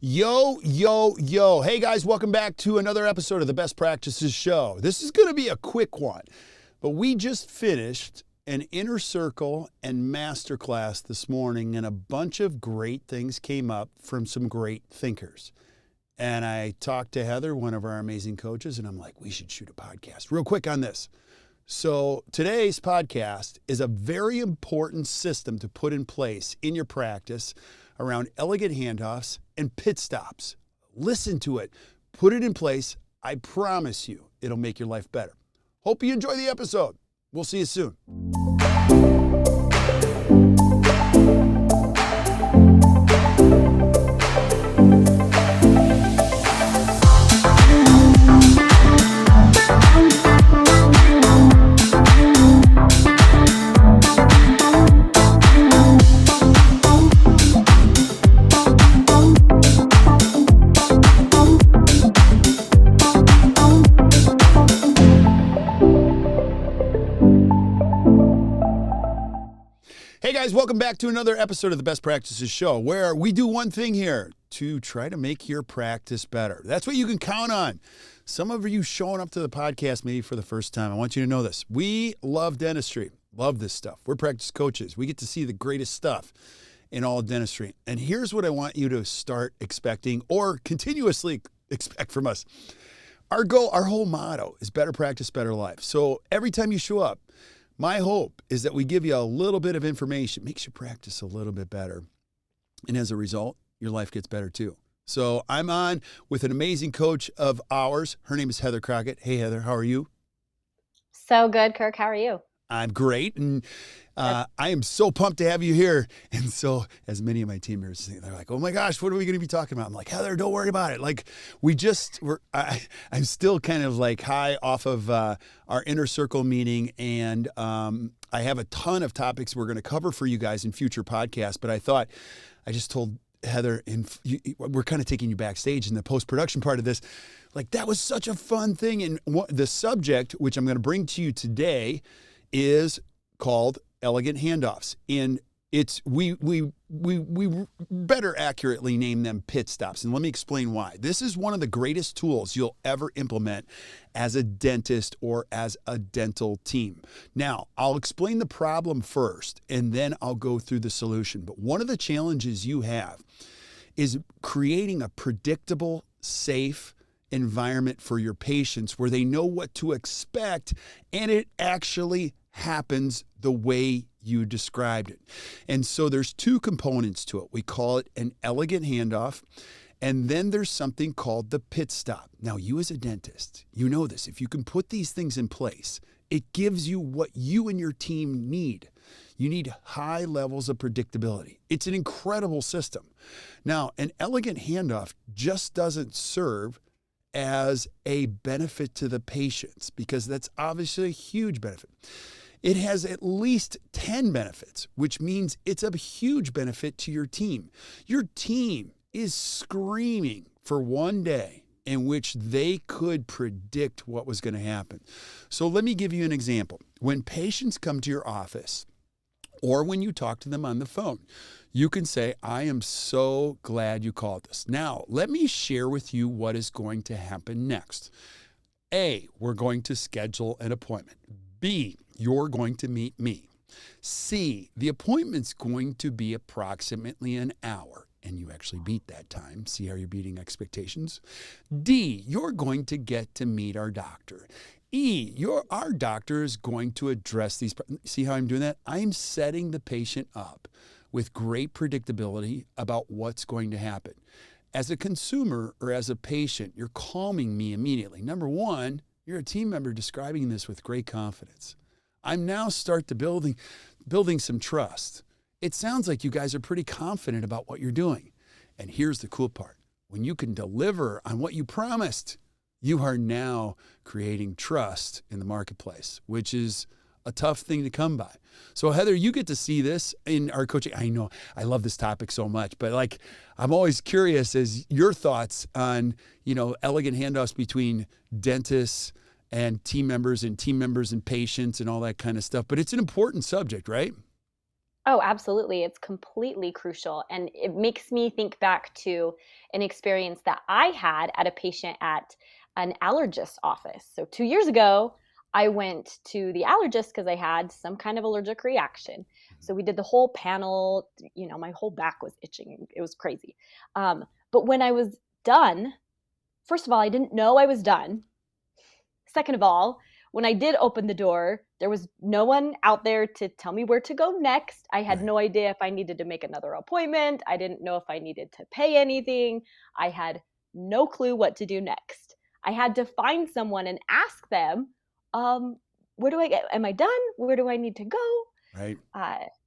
Yo, yo, yo. Hey guys, welcome back to another episode of the Best Practices Show. This is going to be a quick one, but we just finished an inner circle and masterclass this morning, and a bunch of great things came up from some great thinkers. And I talked to Heather, one of our amazing coaches, and I'm like, we should shoot a podcast real quick on this. So today's podcast is a very important system to put in place in your practice around elegant handoffs and pit stops. Listen to it, put it in place. I promise you, it'll make your life better. Hope you enjoy the episode. We'll see you soon. Hey guys, welcome back to another episode of the Best Practices Show, where we do one thing here to try to make your practice better. That's what you can count on. Some of you showing up to the podcast maybe for the first time, I want you to know this. We love dentistry, love this stuff. We're practice coaches. We get to see the greatest stuff in all of dentistry. And here's what I want you to start expecting or continuously expect from us. Our goal, our whole motto is better practice, better life. So every time you show up, my hope is that we give you a little bit of information, makes your practice a little bit better. And as a result, your life gets better too. So I'm on with an amazing coach of ours. Her name is Heather Crockett. Hey, Heather, how are you? So good, Kirk. How are you? I'm great. And I am so pumped to have you here. And so as many of my team members, they're like, oh my gosh, what are we going to be talking about? I'm like, Heather, don't worry about it. Like I'm still kind of like high off of our inner circle meeting. And I have a ton of topics we're going to cover for you guys in future podcasts. But I just told Heather, we're kind of taking you backstage in the post-production part of this. Like, that was such a fun thing. And the subject, which I'm going to bring to you today, is called Elegant Handoffs. And we better accurately name them pit stops. And let me explain why. This is one of the greatest tools you'll ever implement as a dentist or as a dental team. Now, I'll explain the problem first, and then I'll go through the solution. But one of the challenges you have is creating a predictable, safe environment for your patients where they know what to expect, and it actually happens the way you described it. And so there's two components to it. We call it an elegant handoff, and then there's something called the pit stop. Now, you as a dentist, you know this. If you can put these things in place, it gives you what you and your team need. You need high levels of predictability. It's an incredible system. Now, an elegant handoff just doesn't serve as a benefit to the patients, because that's obviously a huge benefit. It has at least 10 benefits, which means it's a huge benefit to your team. Your team is screaming for one day in which they could predict what was going to happen. So let me give you an example. When patients come to your office, or when you talk to them on the phone, you can say, I am so glad you called us. Now, let me share with you what is going to happen next. A, we're going to schedule an appointment. B, you're going to meet me. C, the appointment's going to be approximately an hour, and you actually beat that time. See how you're beating expectations? D, you're going to get to meet our doctor. E, our doctor is going to address these. See how I'm doing that? I'm setting the patient up with great predictability about what's going to happen. As a consumer or as a patient, you're calming me immediately. Number one, you're a team member describing this with great confidence. I'm now start to building some trust. It sounds like you guys are pretty confident about what you're doing. And here's the cool part. When you can deliver on what you promised, you are now creating trust in the marketplace, which is a tough thing to come by. So Heather, you get to see this in our coaching. I know I love this topic so much, but like, I'm always curious as your thoughts on, elegant handoffs between dentists and team members and patients and all that kind of stuff. But it's an important subject, right? Oh, absolutely. It's completely crucial. And it makes me think back to an experience that I had at a patient at an allergist office. So 2 years ago, I went to the allergist because I had some kind of allergic reaction. So we did the whole panel, my whole back was itching. It was crazy. But when I was done, first of all, I didn't know I was done. Second of all, when I did open the door, there was no one out there to tell me where to go next. I had Right. no idea if I needed to make another appointment. I didn't know if I needed to pay anything. I had no clue what to do next. I had to find someone and ask them, where do I get? Am I done? Where do I need to go? Right.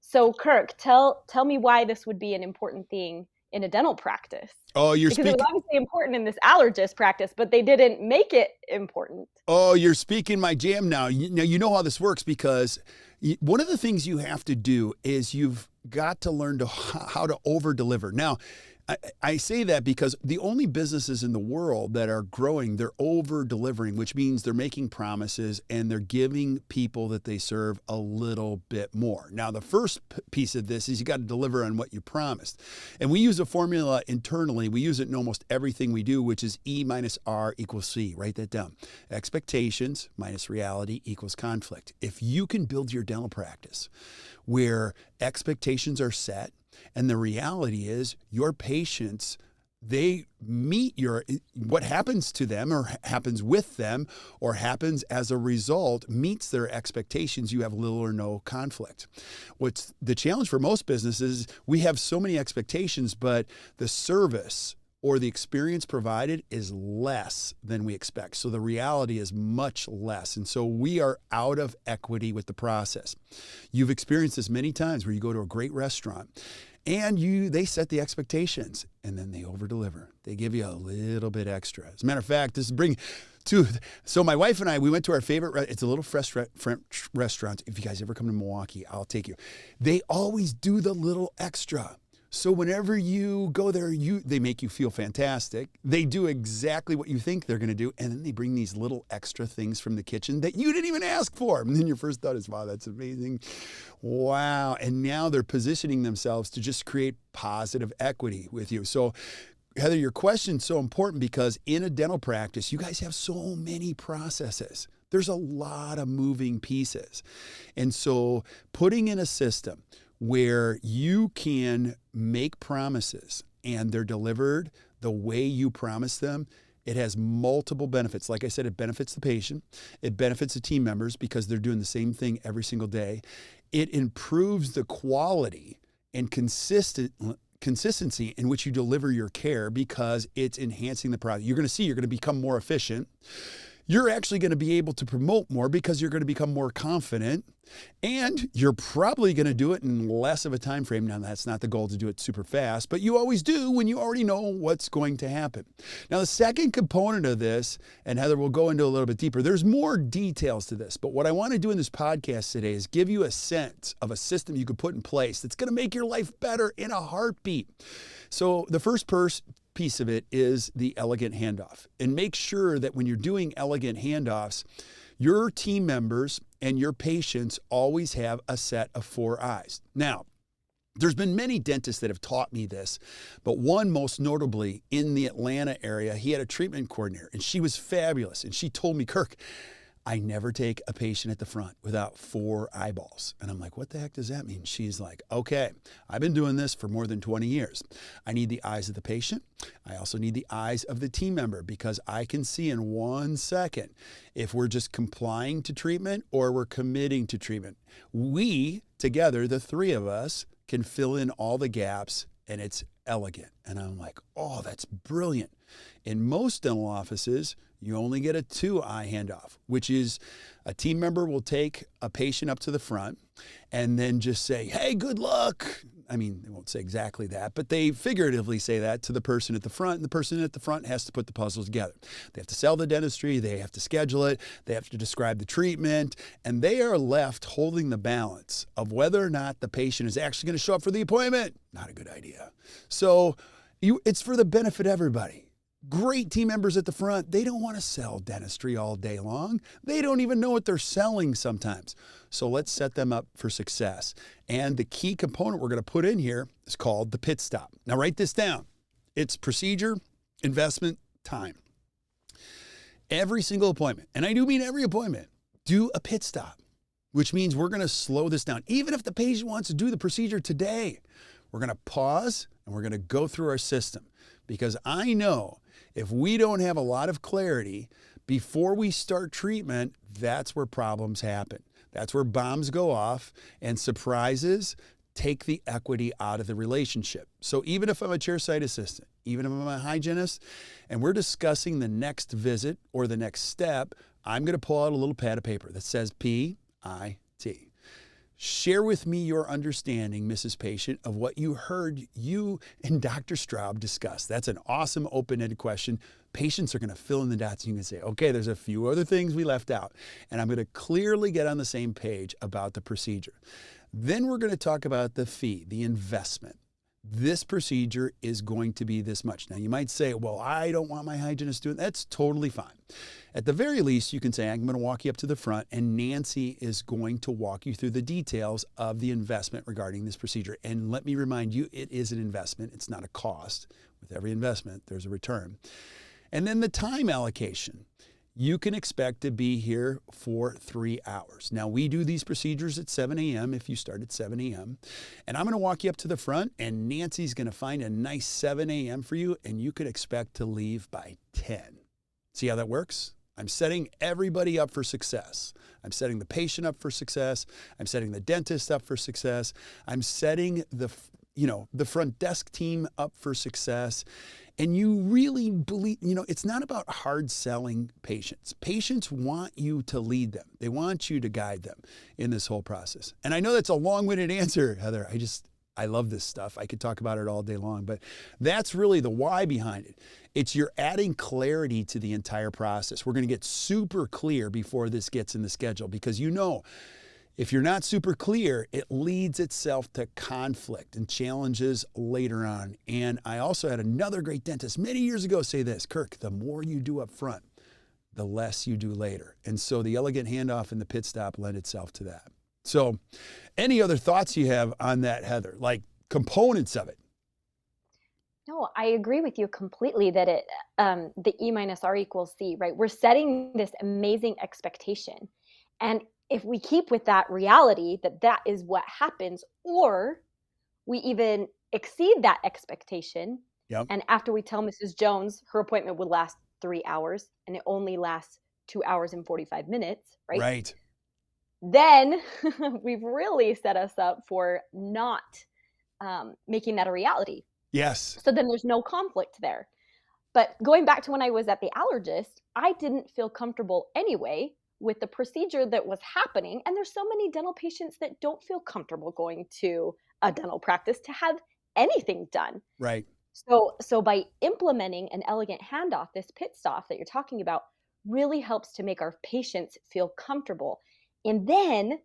So Kirk, tell me why this would be an important thing in a dental practice. Oh, you're Because it was speaking. obviously important in this allergist practice, but they didn't make it important. Oh, you're speaking my jam now. You know how this works because one of the things you have to do is you've got to learn how to over deliver. Now, I say that because the only businesses in the world that are growing, they're over delivering, which means they're making promises and they're giving people that they serve a little bit more. Now, the first piece of this is you got to deliver on what you promised. And we use a formula internally. We use it in almost everything we do, which is E minus R equals C. Write that down. Expectations minus reality equals conflict. If you can build your dental practice where expectations are set, and the reality is your patients, they meet what happens to them or happens with them or happens as a result meets their expectations. You have little or no conflict. What's the challenge for most businesses, we have so many expectations, but the service or the experience provided is less than we expect. So the reality is much less. And so we are out of equity with the process. You've experienced this many times where you go to a great restaurant and they set the expectations and then they over deliver. They give you a little bit extra. As a matter of fact, so my wife and I, we went to our favorite, it's a little French restaurant. If you guys ever come to Milwaukee, I'll take you. They always do the little extra. So whenever you go there, they make you feel fantastic. They do exactly what you think they're going to do. And then they bring these little extra things from the kitchen that you didn't even ask for. And then your first thought is, wow, that's amazing. Wow. And now they're positioning themselves to just create positive equity with you. So Heather, your question's so important because in a dental practice, you guys have so many processes. There's a lot of moving pieces. And so putting in a system where you can make promises and they're delivered the way you promised them, it has multiple benefits. Like I said, it benefits the patient. It benefits the team members because they're doing the same thing every single day. It improves the quality and consistency in which you deliver your care because it's enhancing the product. You're going to become more efficient. You're actually going to be able to promote more because you're going to become more confident, and you're probably going to do it in less of a time frame. Now, that's not the goal to do it super fast, but you always do when you already know what's going to happen. Now, the second component of this, and Heather will go into a little bit deeper, there's more details to this, but what I want to do in this podcast today is give you a sense of a system you could put in place that's going to make your life better in a heartbeat. So the first piece of it is the Elegant Handoff. And make sure that when you're doing Elegant Handoffs, your team members and your patients always have a set of 4 eyes. Now, there's been many dentists that have taught me this, but one most notably in the Atlanta area, he had a treatment coordinator and she was fabulous. And she told me, Kirk, I never take a patient at the front without 4 eyeballs. And I'm like, what the heck does that mean? She's like, okay, I've been doing this for more than 20 years. I need the eyes of the patient. I also need the eyes of the team member because I can see in 1 second if we're just complying to treatment or we're committing to treatment. We, together, the 3 of us, can fill in all the gaps and it's elegant. And I'm like, oh, that's brilliant. In most dental offices, you only get a 2-eye handoff, which is a team member will take a patient up to the front and then just say, hey, good luck. I mean, they won't say exactly that, but they figuratively say that to the person at the front, and the person at the front has to put the puzzles together. They have to sell the dentistry, they have to schedule it, they have to describe the treatment, and they are left holding the balance of whether or not the patient is actually going to show up for the appointment. Not a good idea. So it's for the benefit of everybody. Great team members at the front, they don't want to sell dentistry all day long. They don't even know what they're selling sometimes. So let's set them up for success. And the key component we're going to put in here is called the pit stop. Now write this down. It's procedure, investment, time. Every single appointment, and I do mean every appointment, do a pit stop, which means we're going to slow this down. Even if the patient wants to do the procedure today, we're going to pause and we're going to go through our system, because I know if we don't have a lot of clarity before we start treatment, that's where problems happen. That's where bombs go off and surprises take the equity out of the relationship. So even if I'm a chairside assistant, even if I'm a hygienist, and we're discussing the next visit or the next step, I'm going to pull out a little pad of paper that says P-I-T. Share with me your understanding, Mrs. Patient, of what you heard you and Dr. Straub discuss. That's an awesome open-ended question. Patients are going to fill in the dots. You can say, okay, there's a few other things we left out, and I'm going to clearly get on the same page about the procedure. Then we're going to talk about the fee, the investment. This procedure is going to be this much. Now, you might say, well, I don't want my hygienist doing that. That's totally fine. At the very least, you can say, I'm going to walk you up to the front, and Nancy is going to walk you through the details of the investment regarding this procedure. And let me remind you, it is an investment. It's not a cost. With every investment, there's a return. And then the time allocation. You can expect to be here for 3 hours. Now, we do these procedures at 7 a.m. if you start at 7 a.m. And I'm going to walk you up to the front, and Nancy's going to find a nice 7 a.m. for you, and you could expect to leave by 10. See how that works? I'm setting everybody up for success. I'm setting the patient up for success. I'm setting the dentist up for success. I'm setting the front desk team up for success. And you really believe, it's not about hard selling patients. Patients want you to lead them. They want you to guide them in this whole process. And I know that's a long-winded answer, Heather. I love this stuff. I could talk about it all day long, but that's really the why behind it. It's you're adding clarity to the entire process. We're going to get super clear before this gets in the schedule, because if you're not super clear, it leads itself to conflict and challenges later on. And I also had another great dentist many years ago say this, Kirk, the more you do up front, the less you do later. And so the elegant handoff and the pit stop lend itself to that. So any other thoughts you have on that, Heather, like components of it? No, I agree with you completely that the E minus R equals C, right? We're setting this amazing expectation. And if we keep with that reality that is what happens, or we even exceed that expectation, yep. And after we tell Mrs. Jones her appointment would last 3 hours and it only lasts 2 hours and 45 minutes, right? Right. Then we've really set us up for not making that a reality. Yes. So then there's no conflict there. But going back to when I was at the allergist, I didn't feel comfortable anyway with the procedure that was happening. And there's so many dental patients that don't feel comfortable going to a dental practice to have anything done. Right. So by implementing an elegant handoff, this pit stop that you're talking about really helps to make our patients feel comfortable. And then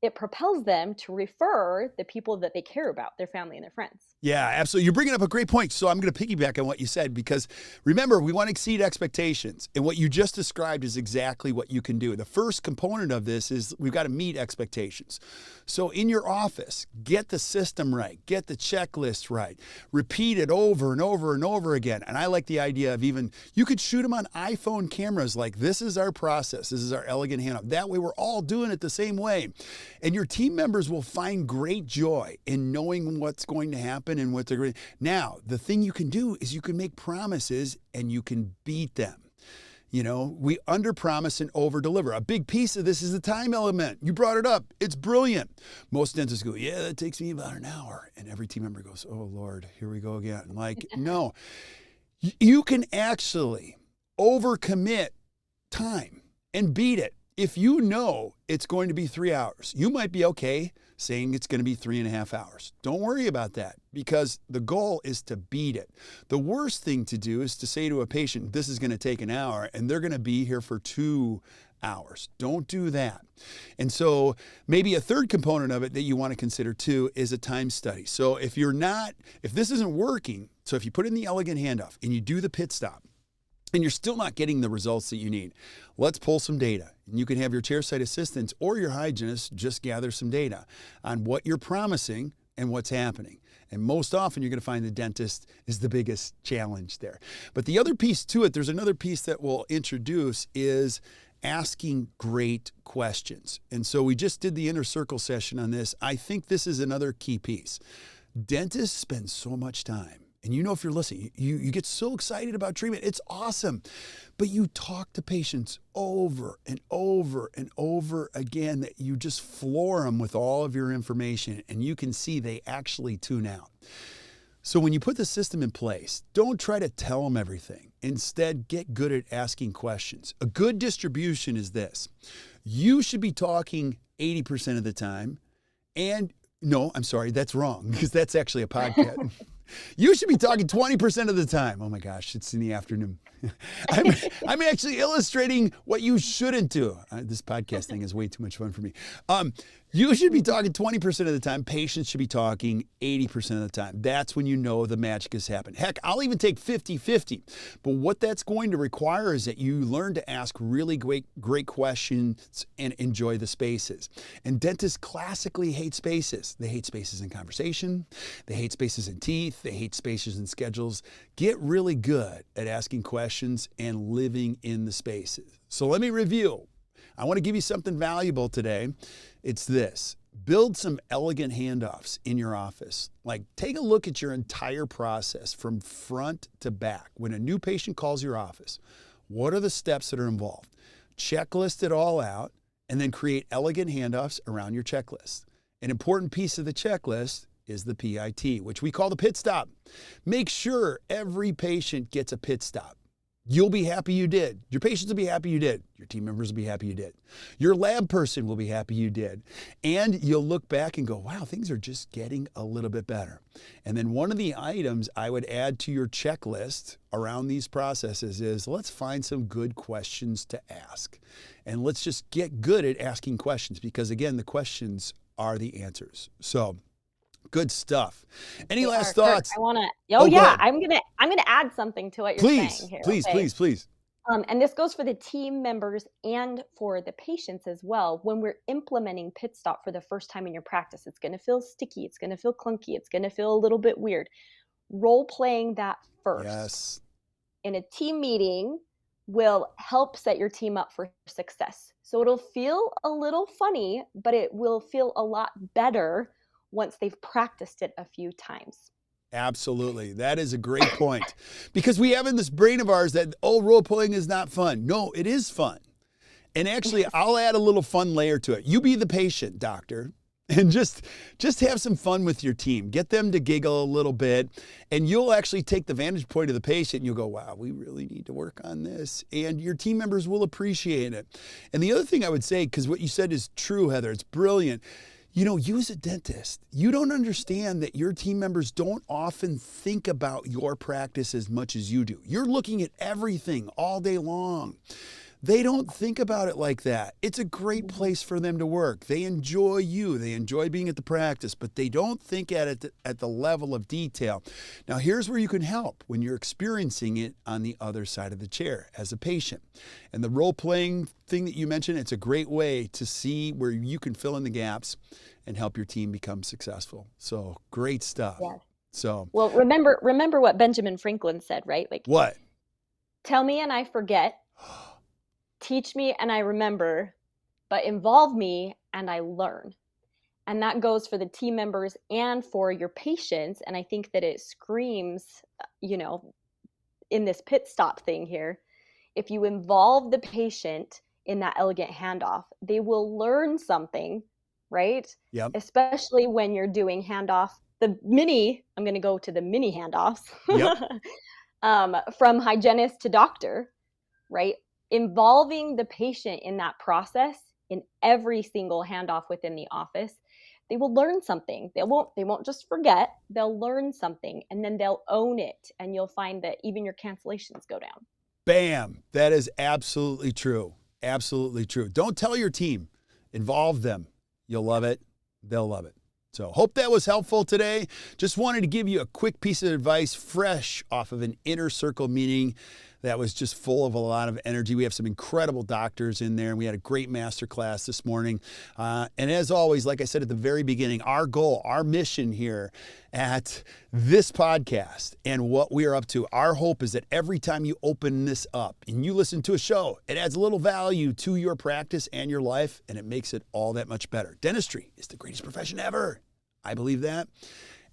it propels them to refer the people that they care about, their family and their friends. Yeah, absolutely. You're bringing up a great point. So I'm going to piggyback on what you said, because remember, we want to exceed expectations. And what you just described is exactly what you can do. The first component of this is we've got to meet expectations. So in your office, get the system right, get the checklist right, repeat it over and over and over again. And I like the idea of you could shoot them on iPhone cameras, like this is our process, this is our elegant handoff. That way we're all doing it the same way. And your team members will find great joy in knowing what's going to happen and what they're going to. Now, the thing you can do is you can make promises and you can beat them. We under-promise and over-deliver. A big piece of this is the time element. You brought it up. It's brilliant. Most dentists go, yeah, that takes me about an hour. And every team member goes, oh, Lord, here we go again. Like, no. You can actually overcommit time and beat it. If you know it's going to be 3 hours, you might be okay saying it's going to be 3.5 hours. Don't worry about that, because the goal is to beat it. The worst thing to do is to say to a patient, this is going to take an hour, and they're going to be here for 2 hours. Don't do that. And so maybe a third component of it that you want to consider too is a time study. So if this isn't working, so if you put in the elegant handoff and you do the pit stop, and you're still not getting the results that you need, let's pull some data. And you can have your chairside assistants or your hygienist just gather some data on what you're promising and what's happening. And most often you're going to find the dentist is the biggest challenge there. But the other piece to it, there's another piece that we'll introduce, is asking great questions. And so we just did the inner circle session on this. I think this is another key piece. Dentists spend so much time. And you know, if you're listening, you get so excited about treatment. It's awesome. But you talk to patients over and over and over again that you just floor them with all of your information, and you can see they actually tune out. So when you put the system in place, don't try to tell them everything. Instead, get good at asking questions. A good distribution is this. You should be talking 80% of the time. And no, I'm sorry, that's wrong, because that's actually a podcast. You should be talking 20% of the time. Oh my gosh, it's in the afternoon. I'm actually illustrating what you shouldn't do. This podcast thing is way too much fun for me. You should be talking 20% of the time. Patients should be talking 80% of the time. That's when you know the magic has happened. Heck, I'll even take 50-50. But what that's going to require is that you learn to ask really great questions and enjoy the spaces. And dentists classically hate spaces. They hate spaces in conversation. They hate spaces in teeth. They hate spaces in schedules. Get really good at asking questions and living in the spaces. So let me review. I want to give you something valuable today. It's this. Build some elegant handoffs in your office. Like, take a look at your entire process from front to back. When a new patient calls your office, what are the steps that are involved? Checklist it all out, and then create elegant handoffs around your checklist. An important piece of the checklist is the PIT, which we call the pit stop. Make sure every patient gets a pit stop. You'll be happy you did. Your patients will be happy you did. Your team members will be happy you did. Your lab person will be happy you did. And you'll look back and go, wow, things are just getting a little bit better. And then one of the items I would add to your checklist around these processes is, let's find some good questions to ask. And let's just get good at asking questions, because again, the questions are the answers. So good stuff. Any last thoughts? Kirk, I want to. Oh yeah, I'm gonna add something to what you're saying here. Please. And this goes for the team members and for the patients as well. When we're implementing pit stop for the first time in your practice, it's going to feel sticky. It's going to feel clunky. It's going to feel a little bit weird. Role playing that first. Yes. In a team meeting will help set your team up for success. So it'll feel a little funny, but it will feel a lot better once they've practiced it a few times. Absolutely. That is a great point. Because we have in this brain of ours that, role playing is not fun. No, it is fun. And actually, I'll add a little fun layer to it. You be the patient, doctor, and just have some fun with your team. Get them to giggle a little bit, and you'll actually take the vantage point of the patient, and you'll go, wow, we really need to work on this. And your team members will appreciate it. And the other thing I would say, because what you said is true, Heather, it's brilliant. You know, you as a dentist, you don't understand that your team members don't often think about your practice as much as you do. You're looking at everything all day long. They don't think about it like that. It's a great place for them to work. They enjoy you. They enjoy being at the practice, but they don't think at it at the level of detail. Now, here's where you can help when you're experiencing it on the other side of the chair as a patient. And the role-playing thing that you mentioned, it's a great way to see where you can fill in the gaps and help your team become successful. So great stuff. Yeah. So, well, remember what Benjamin Franklin said, right? Like, what? Tell me and I forget. Teach me and I remember, but involve me and I learn. And that goes for the team members and for your patients. And I think that it screams, in this pit stop thing here, if you involve the patient in that elegant handoff, they will learn something, right? Yep. Especially when you're doing handoff, I'm going to go to the mini handoffs, yep. From hygienist to doctor, right? Involving the patient in that process in every single handoff within the office, they will learn something. They won't just forget, they'll learn something, and then they'll own it, and you'll find that even your cancellations go down. Bam. That is absolutely true. Absolutely true. Don't tell your team. Involve them. You'll love it. They'll love it. So hope that was helpful today. Just wanted to give you a quick piece of advice fresh off of an inner circle meeting that was just full of a lot of energy. We have some incredible doctors in there, and we had a great masterclass this morning. And as always, like I said at the very beginning, our goal, our mission here at this podcast and what we are up to, our hope is that every time you open this up and you listen to a show, it adds a little value to your practice and your life, and it makes it all that much better. Dentistry is the greatest profession ever. I believe that,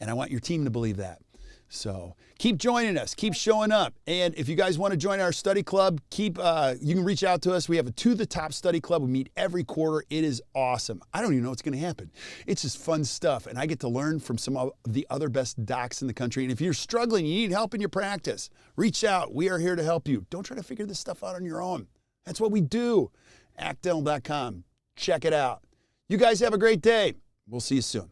and I want your team to believe that. So keep joining us, keep showing up. And if you guys want to join our study club, you can reach out to us. We have a To the Top study club. We meet every quarter. It is awesome. I don't even know what's going to happen. It's just fun stuff. And I get to learn from some of the other best docs in the country. And if you're struggling, you need help in your practice, reach out. We are here to help you. Don't try to figure this stuff out on your own. That's what we do. actdental.com. Check it out. You guys have a great day. We'll see you soon.